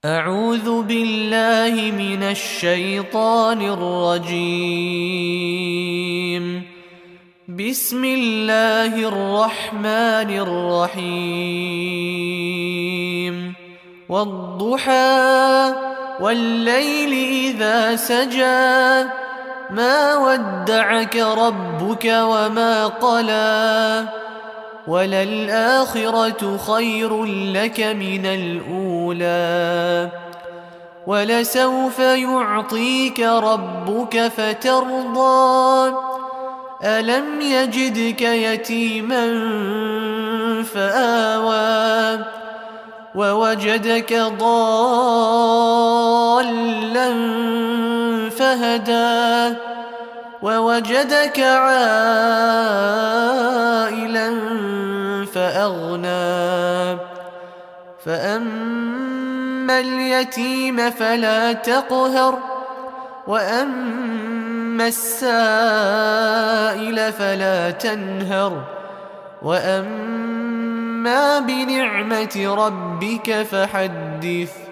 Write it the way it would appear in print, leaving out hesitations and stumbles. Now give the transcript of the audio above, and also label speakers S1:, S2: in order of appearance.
S1: أعوذ بالله من الشيطان الرجيم. بسم الله الرحمن الرحيم. والضحى والليل إذا سجى ما ودعك ربك وما قلى وللآخرة خير لك من الأولى ولسوف يعطيك ربك فترضى ألم يجدك يتيما فآوى ووجدك ضالا فهدى ووجدك عائلا فأغنى فأما اليتيم فلا تقهر وأما السائل فلا تنهر وأما بنعمة ربك فحدث.